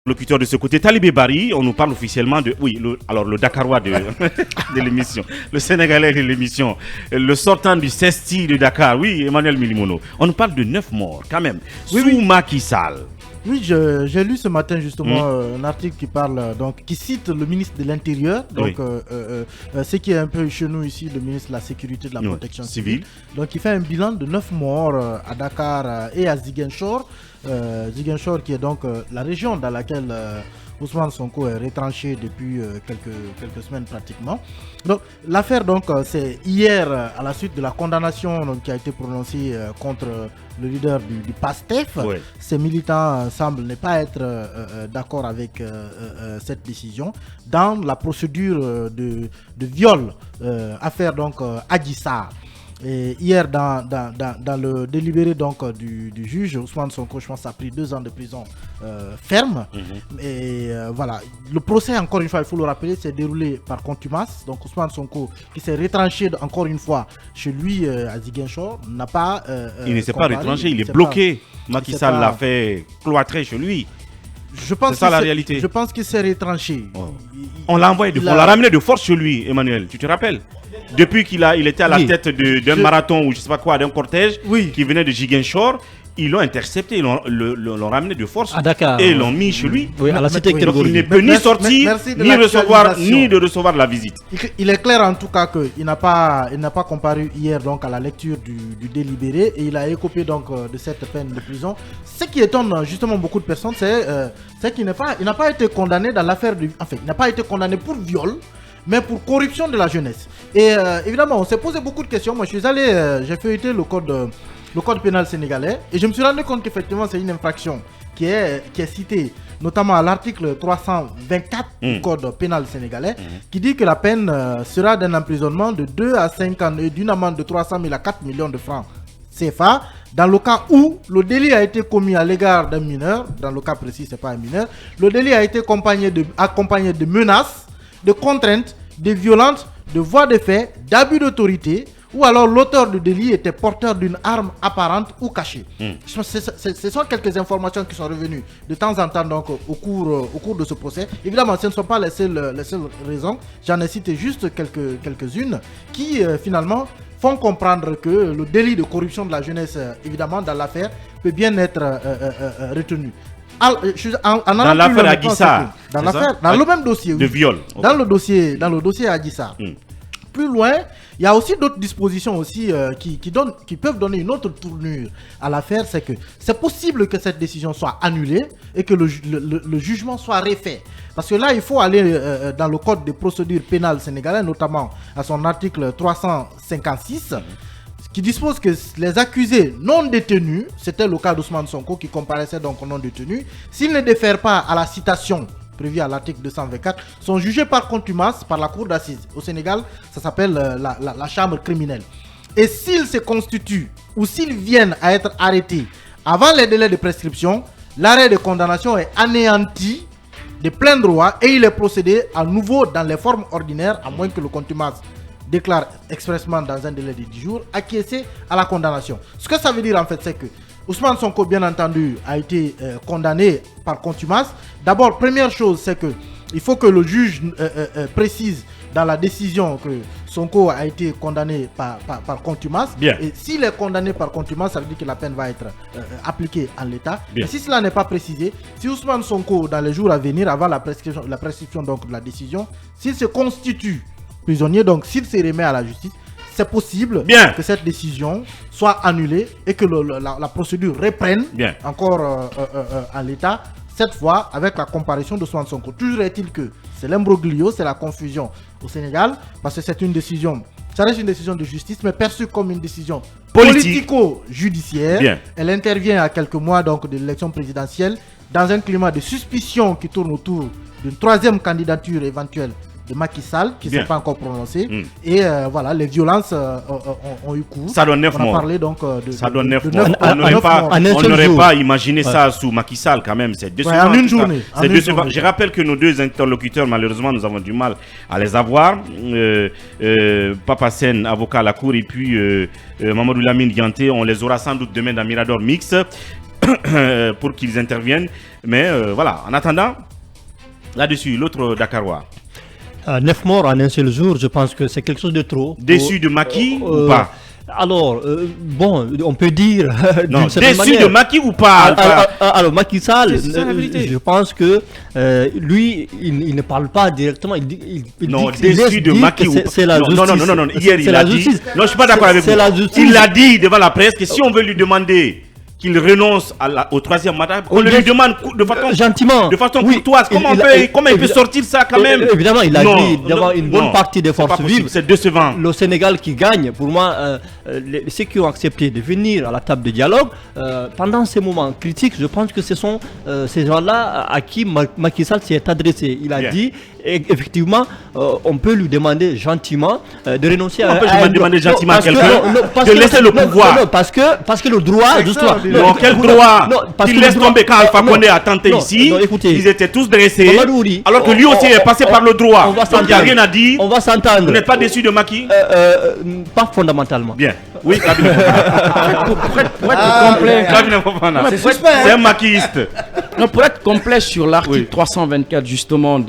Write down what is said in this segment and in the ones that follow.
Locuteur de ce côté, Talibé Bari, on nous parle officiellement de... Oui, le Dakarois de l'émission, le Sénégalais de l'émission, le sortant du CESTI de Dakar, oui, Emmanuel Milimono. On nous parle de 9 morts, quand même, sous Macky Sall. Oui, j'ai lu ce matin justement un article qui parle, qui cite le ministre de l'Intérieur, ce qui est un peu chez nous ici, le ministre de la Sécurité et de la Protection civile. Donc il fait un bilan de 9 morts à Dakar et à Ziguinchor. Ziguinchor qui est donc la région dans laquelle Ousmane Sonko est retranché depuis quelques semaines pratiquement. Donc l'affaire c'est hier à la suite de la condamnation qui a été prononcée contre le leader du PASTEF. Ouais. Ces militants semblent ne pas être d'accord avec cette décision dans la procédure de viol, affaire Adji Sarr. Et hier, dans le délibéré du juge, Ousmane Sonko, je pense, a pris 2 ans de prison ferme. Et voilà, le procès, encore une fois, il faut le rappeler, s'est déroulé par contumace. Donc Ousmane Sonko, qui s'est retranché encore une fois chez lui à Ziguinchor, n'a pas... il ne s'est pas retranché, il est bloqué. Macky Sall l'a fait cloîtrer chez lui. C'est ça la réalité. Je pense qu'il s'est retranché. Oh. On l'a envoyé, on l'a ramené de force chez lui, Emmanuel, tu te rappelles? Depuis qu'il était à la tête d'un marathon ou je sais pas quoi, d'un cortège qui venait de Ziguinchor, ils l'ont intercepté, ils l'ont ramené de force à Dakar, et l'ont mis chez lui. Oui, à la cité donc il ne peut ni sortir, ni de recevoir la visite. Il est clair en tout cas qu'il n'a pas comparu hier à la lecture du délibéré et il a écopé de cette peine de prison. Ce qui étonne justement beaucoup de personnes, c'est qu'il n'a pas été condamné dans l'affaire il n'a pas été condamné pour viol, mais pour corruption de la jeunesse. Et évidemment, on s'est posé beaucoup de questions. Moi, j'ai feuilleté le code pénal sénégalais et je me suis rendu compte qu'effectivement, c'est une infraction qui est citée notamment à l'article 324 du code pénal sénégalais qui dit que la peine sera d'un emprisonnement de 2 à 5 ans et d'une amende de 300 000 à 4 millions de francs CFA dans le cas où le délit a été commis à l'égard d'un mineur. Dans le cas précis, c'est pas un mineur. Le délit a été accompagné de menaces, de contraintes, de violences, de voies de fait, d'abus d'autorité, ou alors l'auteur du délit était porteur d'une arme apparente ou cachée. Ce sont quelques informations qui sont revenues de temps en temps au cours de ce procès. Évidemment, ce ne sont pas les seules raisons. J'en ai cité juste quelques-unes qui finalement font comprendre que le délit de corruption de la jeunesse, évidemment, dans l'affaire, peut bien être retenu. Dans l'affaire Adji Sarr, dans le même dossier, de viol. Dans le dossier Adji Sarr. Plus loin, il y a aussi d'autres dispositions aussi qui peuvent donner une autre tournure à l'affaire. C'est que c'est possible que cette décision soit annulée et que le jugement soit refait. Parce que là, il faut aller dans le code des procédures pénales sénégalais, notamment à son article 356. Qui dispose que les accusés non détenus, c'était le cas d'Ousmane Sonko qui comparaissait non détenus, s'ils ne défèrent pas à la citation prévue à l'article 224, sont jugés par contumace par la cour d'assises. Au Sénégal, ça s'appelle la chambre criminelle. Et s'ils se constituent ou s'ils viennent à être arrêtés avant les délais de prescription, l'arrêt de condamnation est anéanti de plein droit et il est procédé à nouveau dans les formes ordinaires, à moins que le contumace déclare expressement dans un délai de 10 jours, acquiescer à la condamnation. Ce que ça veut dire en fait, c'est que Ousmane Sonko, bien entendu, a été condamné par contumace. D'abord, première chose, c'est que il faut que le juge précise dans la décision que Sonko a été condamné par contumace. Bien. Et s'il est condamné par contumace, ça veut dire que la peine va être appliquée en l'état. Et si cela n'est pas précisé, si Ousmane Sonko, dans les jours à venir, avant la prescription de la décision, s'il se constitue prisonnier, donc s'il se remet à la justice, c'est possible que cette décision soit annulée et que la procédure reprenne encore en l'état, cette fois avec la comparution de Ousmane Sonko. Toujours est-il que c'est l'imbroglio, c'est la confusion au Sénégal, parce que c'est une décision, ça reste une décision de justice, mais perçue comme une décision politico-judiciaire. Elle intervient à quelques mois de l'élection présidentielle, dans un climat de suspicion qui tourne autour d'une 3e candidature éventuelle de Macky Sall, qui ne s'est pas encore prononcé. Et voilà, les violences ont eu cours. Ça donne 9 morts. On a parlé ça donne 9 morts. On n'aurait pas imaginé ça sous Macky Sall quand même. C'est décevant. En une journée. Je rappelle que nos 2 interlocuteurs, malheureusement, nous avons du mal à les avoir. Papa Sen, avocat à la cour, et puis Mamadou Lamine Dianté, on les aura sans doute demain dans Mirador Mix. pour qu'ils interviennent. Mais voilà, en attendant, là-dessus, l'autre Dakarois. 9 morts en un seul jour, je pense que c'est quelque chose de trop. Déçu de Macky ou pas? Alors, bon, on peut dire. Non, déçu de Macky ou pas? Alors, Macky Sall, C'est ça, la vérité. je pense que lui, il ne parle pas directement. Il Non, dit, déçu de Macky ou pas? c'est la justice. Non, hier il a dit. Justice. Non, je suis pas d'accord avec vous. C'est la justice. Il a dit devant la presse que si on veut lui demander qu'il renonce au troisième mandat, on le lui demande de façon gentiment, de façon oui, courtoise. Comment il peut sortir ça quand même? Évidemment, il a Non, dit d'avoir une bonne partie des forces vives. C'est décevant. Le Sénégal qui gagne, pour moi, ceux qui ont accepté de venir à la table de dialogue, pendant ces moments critiques, je pense que ce sont ces gens-là à qui Macky Sall s'est adressé. Il a Bien. dit, effectivement, on peut lui demander gentiment de renoncer On peut demander gentiment à parce que- quelqu'un de laisser le pouvoir. Non, parce que le droit, justement. Non, quel droit? Parce Il que le laisse droit- tomber quand Alpha non, Condé a tenté non, ici. non, écoutez, Ils étaient tous dressés. Mamadou Ouli, Alors que lui aussi est passé par le droit. on va Donc il n'y a s'entendre. rien à dire. On va s'entendre. Vous n'êtes pas déçu de Macky? Pas fondamentalement. Bien. Oui, Kabila. Pour être complet, Kabila Fofana. c'est C'est suspect, un maquilliste. non, pour être complet sur l'article Oui. 324 justement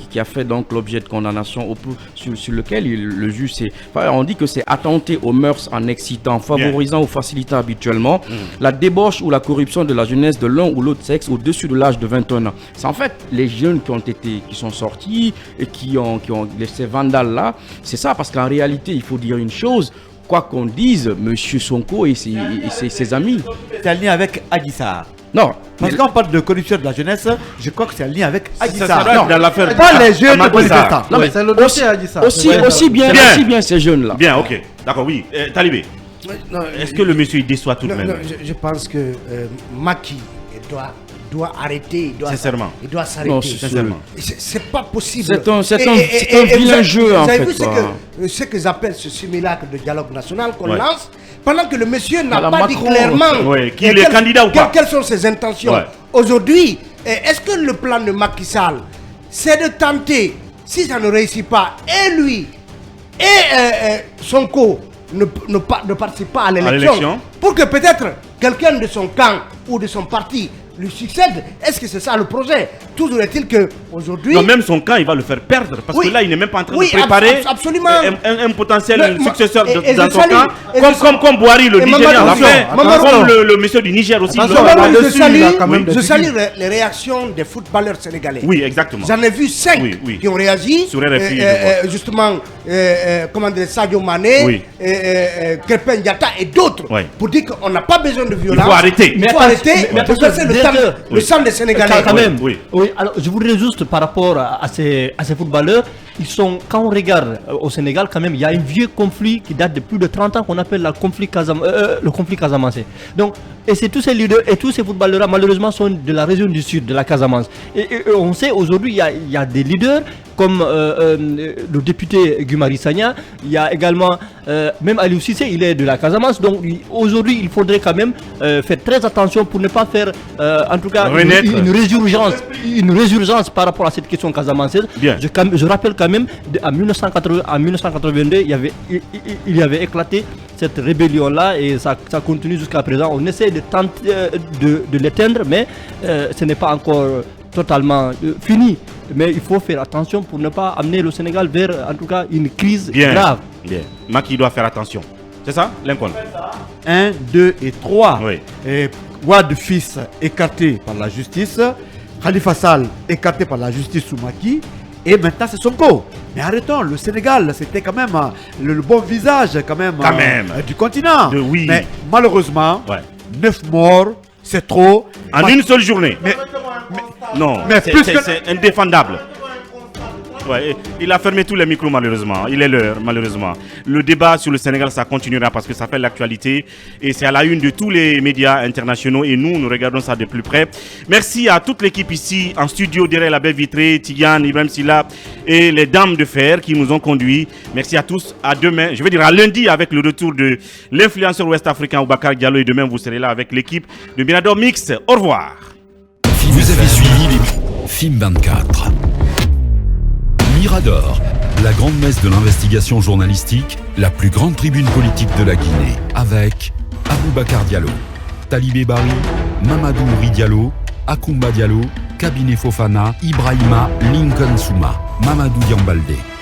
qui a fait donc l'objet de condamnation sur lequel le juge on dit que c'est attenter aux mœurs en excitant, favorisant ou facilitant habituellement la débauche ou la corruption de la jeunesse de l'un ou l'autre sexe au-dessus de l'âge de 21 ans. C'est en fait les jeunes qui sont sortis et qui ont ces vandales là. C'est ça, parce qu'en réalité il faut dire une chose. Quoi qu'on dise, Monsieur Sonko et ses amis. C'est un lien avec Adissar. Non, Parce qu'on parle de corruption de la jeunesse, je crois que c'est un lien avec Ça Adissar. doit être dans l'affaire. Pas les jeunes Amatou Sarr. manifestants. non, mais C'est le dossier a dit ça. aussi Bien. bien ces jeunes-là. Bien, ok. D'accord, oui. Talibé, Non, est-ce que le monsieur il déçoit tout de non, même? non, je pense que Macky doit arrêter, Sincèrement. il doit Non, s'arrêter. Sincèrement. C'est pas possible. C'est Et- un et- et vilain vous jeu, en avez fait, vu quoi. ce que j'appelle ce simulacre de dialogue national qu'on Ouais. lance, pendant que le monsieur n'a À la pas dit Macron. clairement Ouais, qu'il est candidat ou pas. quelles sont ses intentions. Ouais. Aujourd'hui, est-ce que le plan de Macky Sall, c'est de tenter, si ça ne réussit pas, et lui, et Sonko ne participe pas à l'élection. l'élection, pour que peut-être quelqu'un de son camp ou de son parti lui succède. Est-ce que c'est ça le projet? Toujours est-il que aujourd'hui. Non, même son camp, il va le faire perdre. Parce Oui. que là, il n'est même pas en train Oui, de préparer absolument. un potentiel Mais- successeur et dans je son salue- camp. et Comme Boari, le et Nigérien, l'a Mamadou, fait. Mamadou, Comme le monsieur du Niger aussi. Attention, l'a fait. Mamadou, je là-dessus, salue, il a quand même des je salue figures. les réactions des footballeurs sénégalais. Oui, exactement. J'en ai vu 5 Oui, oui. qui ont réagi. Sur RFI, je vois. Justement, comment dire, Sadio Mané, Oui. Krépin Diatta et d'autres. Oui. Pour dire qu'on n'a pas besoin de violence. Il faut arrêter. Il faut arrêter. mais pour attention, verser le directeur. le sang des Sénégalais. Quand même. Oui. Alors je voudrais juste par rapport à ces footballeurs, quand on regarde au Sénégal, quand même, il y a un vieux conflit qui date de plus de 30 ans qu'on appelle le conflit Casamance. Donc, et c'est tous ces leaders et tous ces footballeurs malheureusement sont de la région du sud, de la Casamance. Et on sait aujourd'hui, il y a des leaders comme le député Gumari Sagna, il y a également même Aliou Cissé, il est de la Casamance. Donc aujourd'hui, il faudrait quand même faire très attention pour ne pas faire en tout cas Renaître. une résurgence par rapport à cette question casamançaise. Bien. Je rappelle quand même en 1982, il y avait éclaté cette rébellion-là et ça continue jusqu'à présent. On essaie de tenter de l'éteindre, mais ce n'est pas encore totalement fini. Mais il faut faire attention pour ne pas amener le Sénégal vers en tout cas une crise grave. Bien. Macky doit faire attention. C'est ça, Lincoln? 1, 2 et 3. Oui. Et Wade fils écarté par la justice. Khalifa Sall écarté par la justice sous Macky. Et maintenant c'est Sonko. Mais arrêtons, le Sénégal, c'était quand même le bon visage quand même, du continent. Oui. Mais malheureusement, Ouais. 9 morts, c'est trop. En une seule journée. Non, Mais plus que- c'est indéfendable. Ouais, il a fermé tous les micros malheureusement. Il est l'heure malheureusement. Le débat sur le Sénégal, ça continuera parce que ça fait l'actualité et c'est à la une de tous les médias internationaux et nous regardons ça de plus près. Merci à toute l'équipe ici en studio derrière la baie vitrée, Tidiane, Ibrahim Silla et les dames de fer qui nous ont conduits. Merci à tous. À demain, je vais dire à lundi avec le retour de l'influenceur ouest-africain Oubacar Diallo et demain vous serez là avec l'équipe de Mirador Mix. Au revoir. Vous avez suivi les Film 24. Mirador, la grande messe de l'investigation journalistique, la plus grande tribune politique de la Guinée, avec Aboubacar Diallo. Talibé Bari, Mamadou Ouri Diallo, Akoumba Diallo, Kabinet Fofana, Ibrahima Lincoln Souma, Mamadou Diambalde.